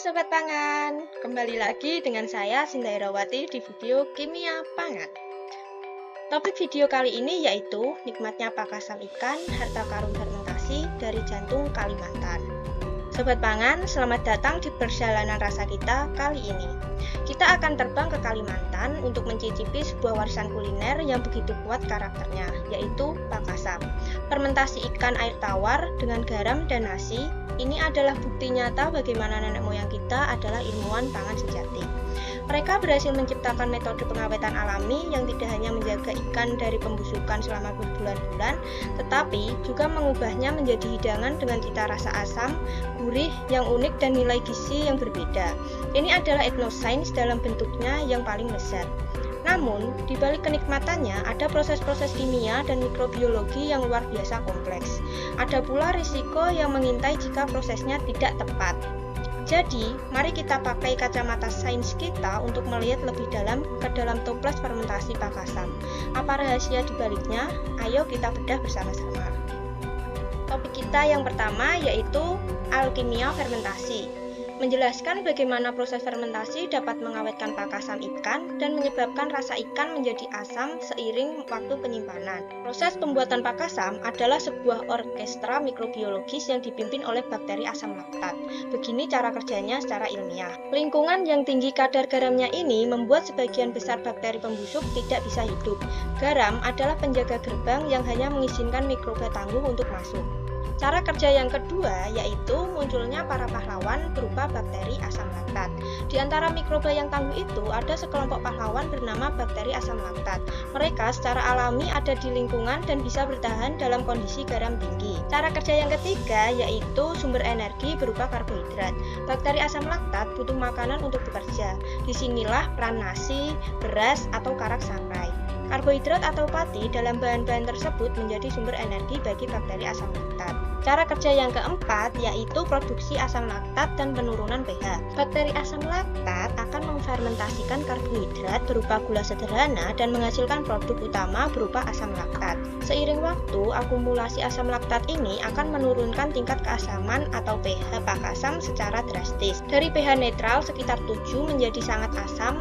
Sobat Pangan, kembali lagi dengan saya Sinta Irawati di video Kimia Pangan. Topik video kali ini yaitu nikmatnya pakasam ikan harta karun fermentasi dari jantung Kalimantan. Sobat Pangan, selamat datang di perjalanan rasa kita kali ini. Kita akan terbang ke Kalimantan untuk mencicipi sebuah warisan kuliner yang begitu kuat karakternya, yaitu pakasam. Fermentasi ikan air tawar dengan garam dan nasi, ini adalah bukti nyata bagaimana nenek moyang kita adalah ilmuwan pangan sejati. Mereka berhasil menciptakan metode pengawetan alami yang tidak hanya menjaga ikan dari pembusukan selama berbulan-bulan, tetapi juga mengubahnya menjadi hidangan dengan cita rasa asam, gurih, yang unik dan nilai gizi yang berbeda. Ini adalah etnosains dalam bentuknya yang paling lezat. Namun, di balik kenikmatannya ada proses-proses kimia dan mikrobiologi yang luar biasa kompleks. Ada pula risiko yang mengintai jika prosesnya tidak tepat. Jadi, mari kita pakai kacamata sains kita untuk melihat lebih dalam ke dalam toples fermentasi pakasam. Apa rahasia di baliknya? Ayo kita bedah bersama-sama. Topik kita yang pertama yaitu alkimia fermentasi. Menjelaskan bagaimana proses fermentasi dapat mengawetkan pakasam ikan dan menyebabkan rasa ikan menjadi asam seiring waktu penyimpanan. Proses pembuatan pakasam adalah sebuah orkestra mikrobiologis yang dipimpin oleh bakteri asam laktat. Begini cara kerjanya secara ilmiah. Lingkungan yang tinggi kadar garamnya ini membuat sebagian besar bakteri pembusuk tidak bisa hidup. Garam adalah penjaga gerbang yang hanya mengizinkan mikroba tangguh untuk masuk. Cara kerja yang kedua yaitu munculnya para pahlawan berupa bakteri asam laktat. Di antara mikroba yang tangguh itu ada sekelompok pahlawan bernama bakteri asam laktat. Mereka secara alami ada di lingkungan dan bisa bertahan dalam kondisi garam tinggi. Cara kerja yang ketiga yaitu sumber energi berupa karbohidrat. Bakteri asam laktat butuh makanan untuk bekerja. Disinilah peran nasi, beras, atau karak sangrai. Karbohidrat atau pati dalam bahan-bahan tersebut menjadi sumber energi bagi bakteri asam laktat. Cara kerja yang keempat yaitu produksi asam laktat dan penurunan pH. Bakteri asam laktat akan memfermentasikan karbohidrat berupa gula sederhana dan menghasilkan produk utama berupa asam laktat. Seiring waktu, akumulasi asam laktat ini akan menurunkan tingkat keasaman atau pH pakasam secara drastis. Dari pH netral sekitar 7 menjadi sangat asam,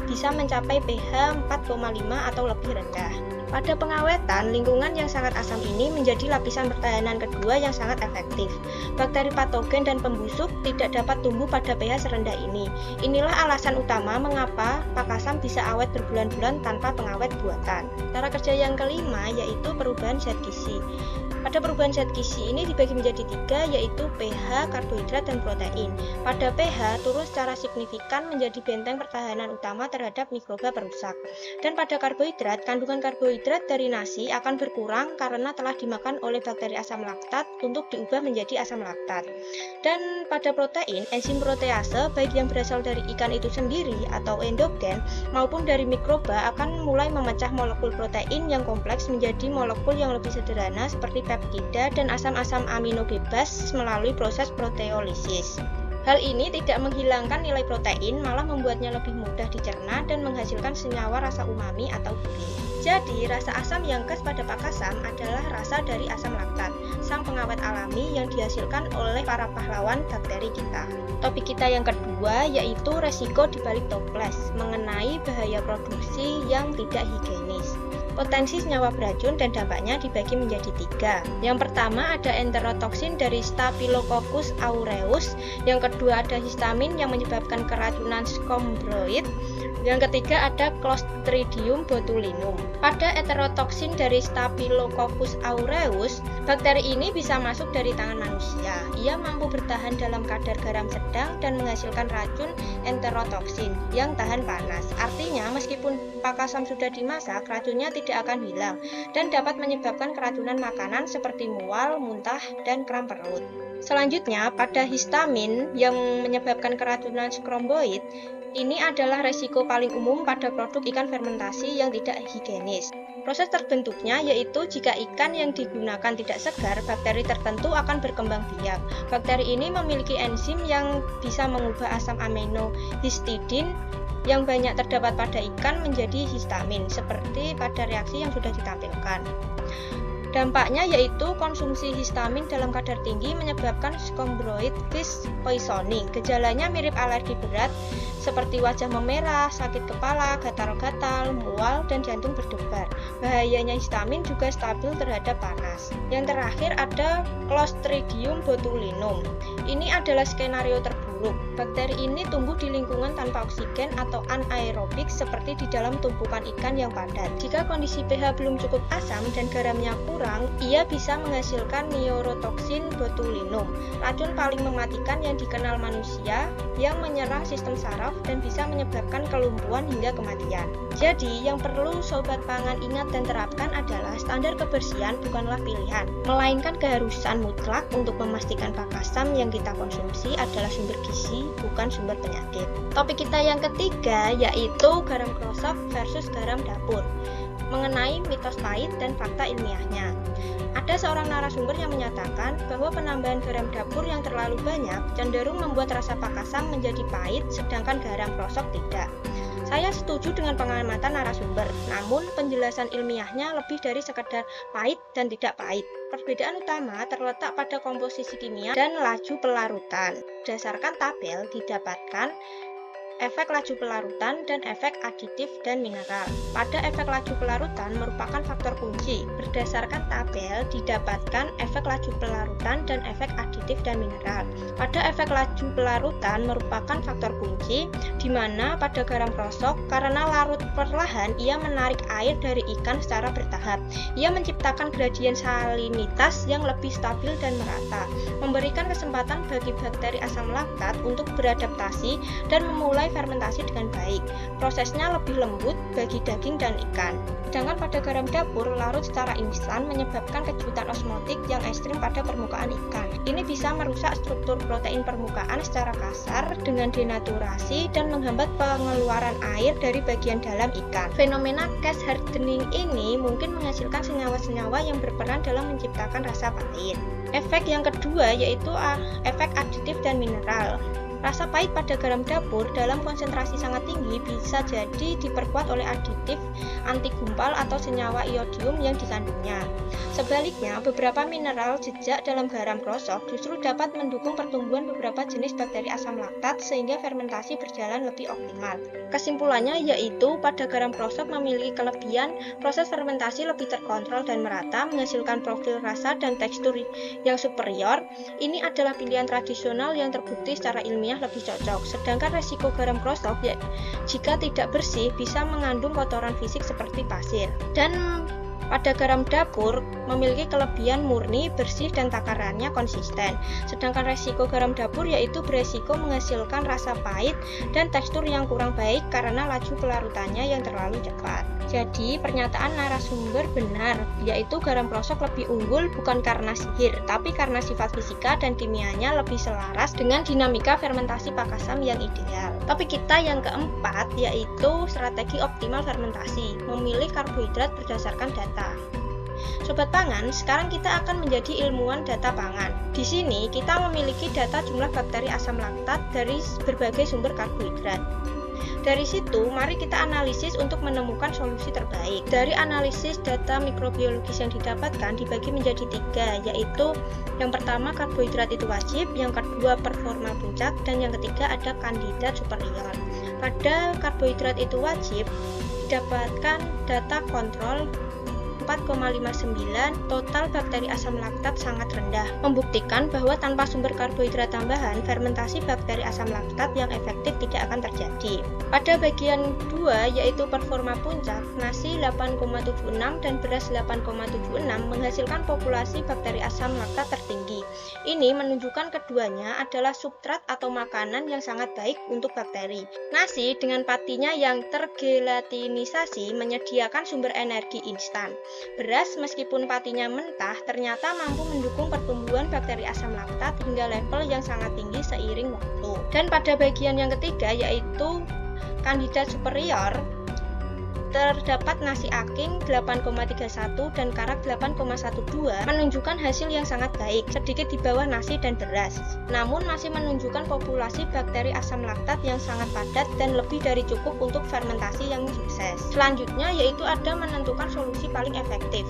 bisa mencapai pH 4,5 atau lebih rendah. Pada pengawetan, lingkungan yang sangat asam ini menjadi lapisan pertahanan kedua yang sangat efektif. Bakteri patogen dan pembusuk tidak dapat tumbuh pada pH serendah ini. Inilah alasan utama mengapa pakasam bisa awet berbulan-bulan tanpa pengawet buatan. Cara kerja yang kelima yaitu perubahan zat gizi. Pada perubahan zat gizi ini dibagi menjadi 3 yaitu pH, karbohidrat, dan protein. Pada pH turun secara signifikan menjadi benteng pertahanan utama terhadap mikroba perusak. Dan pada karbohidrat, kandungan karbohidrat dari nasi akan berkurang karena telah dimakan oleh bakteri asam laktat untuk diubah menjadi asam laktat. Dan pada protein, enzim protease baik yang berasal dari ikan itu sendiri atau endogen maupun dari mikroba akan mulai memecah molekul protein yang kompleks menjadi molekul yang lebih sederhana seperti peptida dan asam-asam amino bebas melalui proses proteolisis. Hal ini tidak menghilangkan nilai protein, malah membuatnya lebih mudah dicerna dan menghasilkan senyawa rasa umami atau gurih. Jadi, rasa asam yang khas pada pakasam adalah rasa dari asam laktat, sang pengawet alami yang dihasilkan oleh para pahlawan bakteri kita. Topik kita yang kedua yaitu resiko di balik toples, mengenai bahaya produksi yang tidak higienis. Potensi senyawa beracun dan dampaknya dibagi menjadi 3. Yang pertama ada enterotoksin dari Staphylococcus aureus. Yang kedua ada histamin yang menyebabkan keracunan scombroid. Yang ketiga ada Clostridium botulinum. Pada enterotoksin dari Staphylococcus aureus, bakteri ini bisa masuk dari tangan manusia. Ia mampu bertahan dalam kadar garam sedang dan menghasilkan racun enterotoksin yang tahan panas. Artinya meskipun pakasam sudah dimasak, racunnya tidak akan hilang dan dapat menyebabkan keracunan makanan seperti mual, muntah, dan kram perut. Selanjutnya, pada histamin yang menyebabkan keracunan skromboid, ini adalah resiko paling umum pada produk ikan fermentasi yang tidak higienis. Proses terbentuknya yaitu jika ikan yang digunakan tidak segar, bakteri tertentu akan berkembang biak. Bakteri ini memiliki enzim yang bisa mengubah asam amino histidin yang banyak terdapat pada ikan menjadi histamin, seperti pada reaksi yang sudah ditampilkan. Dampaknya yaitu konsumsi histamin dalam kadar tinggi menyebabkan scombroid fish poisoning. Gejalanya mirip alergi berat seperti wajah memerah, sakit kepala, gatal-gatal, mual, dan jantung berdebar. Bahayanya histamin juga stabil terhadap panas. Yang terakhir ada Clostridium botulinum. Ini adalah skenario terburuk. Bakteri ini tumbuh di lingkungan tanpa oksigen atau anaerobik seperti di dalam tumpukan ikan yang padat. Jika kondisi pH belum cukup asam dan garamnya kurang, ia bisa menghasilkan neurotoxin botulinum, racun paling mematikan yang dikenal manusia yang menyerang sistem saraf dan bisa menyebabkan kelumpuhan hingga kematian. Jadi, yang perlu Sobat Pangan ingat dan terapkan adalah standar kebersihan bukanlah pilihan, melainkan keharusan mutlak untuk memastikan pakan asam yang kita konsumsi adalah sumber gizi, bukan sumber penyakit. Topik kita yang ketiga yaitu garam krosok versus garam dapur, mengenai mitos pahit dan fakta ilmiahnya. Ada seorang narasumber yang menyatakan bahwa penambahan garam dapur yang terlalu banyak cenderung membuat rasa pakasam menjadi pahit, sedangkan garam krosok tidak. Saya setuju dengan pengamatan narasumber, namun penjelasan ilmiahnya lebih dari sekedar pahit dan tidak pahit. Perbedaan utama terletak pada komposisi kimia dan laju pelarutan. Berdasarkan tabel didapatkan efek laju pelarutan dan efek aditif dan mineral. Pada efek laju pelarutan merupakan faktor kunci. Berdasarkan tabel didapatkan efek laju pelarutan dan efek aditif dan mineral. Pada efek laju pelarutan merupakan faktor kunci, di mana pada garam krosok karena larut perlahan ia menarik air dari ikan secara bertahap. Ia menciptakan gradien salinitas yang lebih stabil dan merata, memberikan kesempatan bagi bakteri asam laktat untuk beradaptasi dan memulai fermentasi dengan baik. Prosesnya lebih lembut bagi daging dan ikan. Sedangkan pada garam dapur, larut secara instan menyebabkan kejutan osmotik yang ekstrim pada permukaan ikan. Ini bisa merusak struktur protein permukaan secara kasar dengan denaturasi dan menghambat pengeluaran air dari bagian dalam ikan. Fenomena cash hardening ini mungkin menghasilkan senyawa-senyawa yang berperan dalam menciptakan rasa pahit. Efek yang kedua yaitu efek aditif dan mineral. Rasa pahit pada garam dapur dalam konsentrasi sangat tinggi bisa jadi diperkuat oleh aditif anti gumpal atau senyawa iodium yang dikandungnya. Sebaliknya, beberapa mineral jejak dalam garam krosok justru dapat mendukung pertumbuhan beberapa jenis bakteri asam laktat sehingga fermentasi berjalan lebih optimal. Kesimpulannya yaitu pada garam krosok memiliki kelebihan proses fermentasi lebih terkontrol dan merata, menghasilkan profil rasa dan tekstur yang superior. Ini adalah pilihan tradisional yang terbukti secara ilmiah lebih cocok. Sedangkan resiko garam krosok jika tidak bersih bisa mengandung kotoran fisik seperti pasir. Dan pada garam dapur memiliki kelebihan murni, bersih, dan takarannya konsisten. Sedangkan resiko garam dapur yaitu beresiko menghasilkan rasa pahit dan tekstur yang kurang baik karena laju pelarutannya yang terlalu cepat. Jadi pernyataan narasumber benar, yaitu garam krosok lebih unggul bukan karena sihir, tapi karena sifat fisika dan kimianya lebih selaras dengan dinamika fermentasi pakasam yang ideal. Topik kita yang keempat yaitu strategi optimal fermentasi, memilih karbohidrat berdasarkan data. Sobat Pangan, sekarang kita akan menjadi ilmuwan data pangan. Di sini kita memiliki data jumlah bakteri asam laktat dari berbagai sumber karbohidrat. Dari situ, mari kita analisis untuk menemukan solusi terbaik. Dari analisis data mikrobiologis yang didapatkan dibagi menjadi 3, yaitu yang pertama karbohidrat itu wajib, yang kedua performa puncak, dan yang ketiga ada kandidat superior. Pada karbohidrat itu wajib, didapatkan data kontrol 4,59, total bakteri asam laktat sangat rendah, membuktikan bahwa tanpa sumber karbohidrat tambahan, fermentasi bakteri asam laktat yang efektif tidak akan terjadi. Pada bagian 2, yaitu performa puncak, nasi 8,76 dan beras 8,76 menghasilkan populasi bakteri asam laktat tertinggi. Ini menunjukkan keduanya adalah substrat atau makanan yang sangat baik untuk bakteri. Nasi dengan patinya yang tergelatinisasi menyediakan sumber energi instan. Beras meskipun patinya mentah ternyata mampu mendukung pertumbuhan bakteri asam laktat hingga level yang sangat tinggi seiring waktu. Dan pada bagian yang ketiga yaitu kandidat superior, terdapat nasi aking 8,31 dan karak 8,12 menunjukkan hasil yang sangat baik, sedikit di bawah nasi dan beras. Namun masih menunjukkan populasi bakteri asam laktat yang sangat padat dan lebih dari cukup untuk fermentasi yang sukses. Selanjutnya yaitu ada menentukan solusi paling efektif.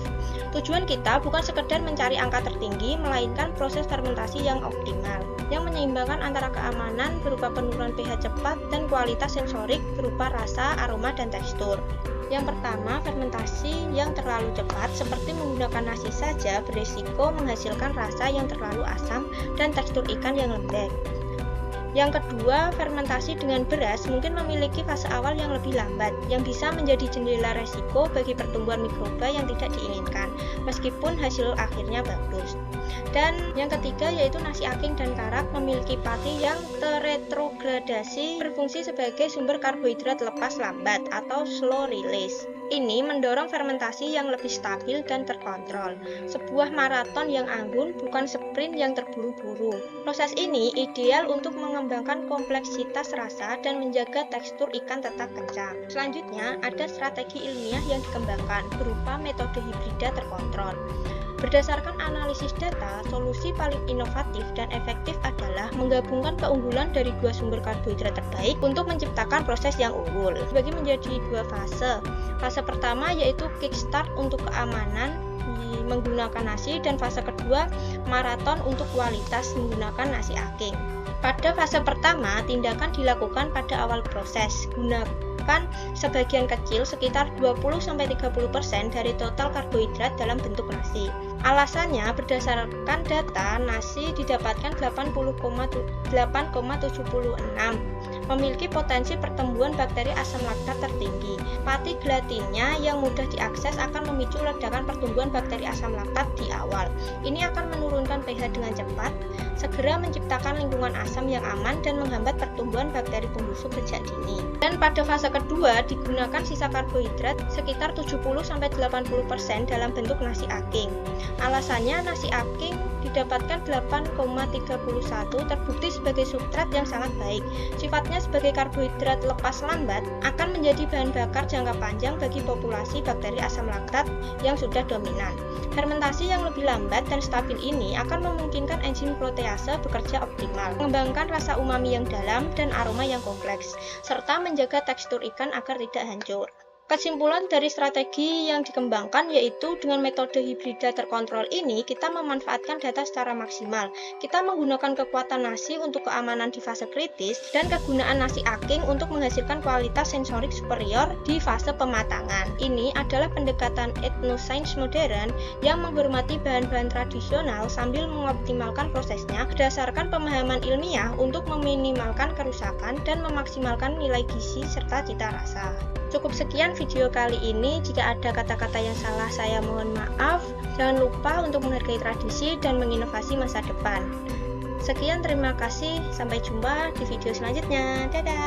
Tujuan kita bukan sekedar mencari angka tertinggi, melainkan proses fermentasi yang optimal, yang menyeimbangkan antara keamanan berupa penurunan pH cepat dan kualitas sensorik berupa rasa, aroma, dan tekstur. Yang pertama, fermentasi yang terlalu cepat seperti menggunakan nasi saja berisiko menghasilkan rasa yang terlalu asam dan tekstur ikan yang lembek. Yang kedua, fermentasi dengan beras mungkin memiliki fase awal yang lebih lambat, yang bisa menjadi jendela resiko bagi pertumbuhan mikroba yang tidak diinginkan, meskipun hasil akhirnya bagus. Dan yang ketiga yaitu nasi aking dan karak memiliki pati yang terretrogradasi berfungsi sebagai sumber karbohidrat lepas lambat atau slow release. Ini mendorong fermentasi yang lebih stabil dan terkontrol. Sebuah maraton yang anggun, bukan sprint yang terburu-buru. Proses ini ideal untuk mengembangkan kompleksitas rasa dan menjaga tekstur ikan tetap kencang. Selanjutnya, ada strategi ilmiah yang dikembangkan berupa metode hibrida terkontrol. Berdasarkan analisis data, solusi paling inovatif dan efektif adalah menggabungkan keunggulan dari dua sumber karbohidrat terbaik untuk menciptakan proses yang unggul. Dibagi menjadi dua fase. Fase pertama yaitu kickstart untuk keamanan menggunakan nasi, dan fase kedua maraton untuk kualitas menggunakan nasi aking. Pada fase pertama, tindakan dilakukan pada awal proses. Gunakan sebagian kecil sekitar 20-30% dari total karbohidrat dalam bentuk nasi. Alasannya, berdasarkan data, nasi didapatkan 8,76 memiliki potensi pertumbuhan bakteri asam laktat tertinggi. Pati gelatinnya yang mudah diakses akan memicu ledakan pertumbuhan bakteri asam laktat di awal. Ini akan menurunkan pH dengan cepat, segera menciptakan lingkungan asam yang aman dan menghambat pertumbuhan bakteri pembusuk sejak dini. Dan pada fase kedua digunakan sisa karbohidrat sekitar 70-80% dalam bentuk nasi aking. Alasannya, nasi aking didapatkan 8,31 terbukti sebagai substrat yang sangat baik. Sifatnya sebagai karbohidrat lepas lambat akan menjadi bahan bakar jangka panjang bagi populasi bakteri asam laktat yang sudah dominan. Fermentasi yang lebih lambat dan stabil ini akan memungkinkan enzim protease bekerja optimal, mengembangkan rasa umami yang dalam dan aroma yang kompleks, serta menjaga tekstur ikan agar tidak hancur. Kesimpulan dari strategi yang dikembangkan yaitu dengan metode hibrida terkontrol ini kita memanfaatkan data secara maksimal. Kita menggunakan kekuatan nasi untuk keamanan di fase kritis dan kegunaan nasi aking untuk menghasilkan kualitas sensorik superior di fase pematangan. Ini adalah pendekatan etnosains modern yang menghormati bahan-bahan tradisional sambil mengoptimalkan prosesnya berdasarkan pemahaman ilmiah untuk meminimalkan kerusakan dan memaksimalkan nilai gizi serta cita rasa. Cukup sekian video kali ini. Jika ada kata-kata yang salah, saya mohon maaf. Jangan lupa untuk menghargai tradisi dan menginovasi masa depan. Sekian, terima kasih. Sampai jumpa di video selanjutnya. Dadah!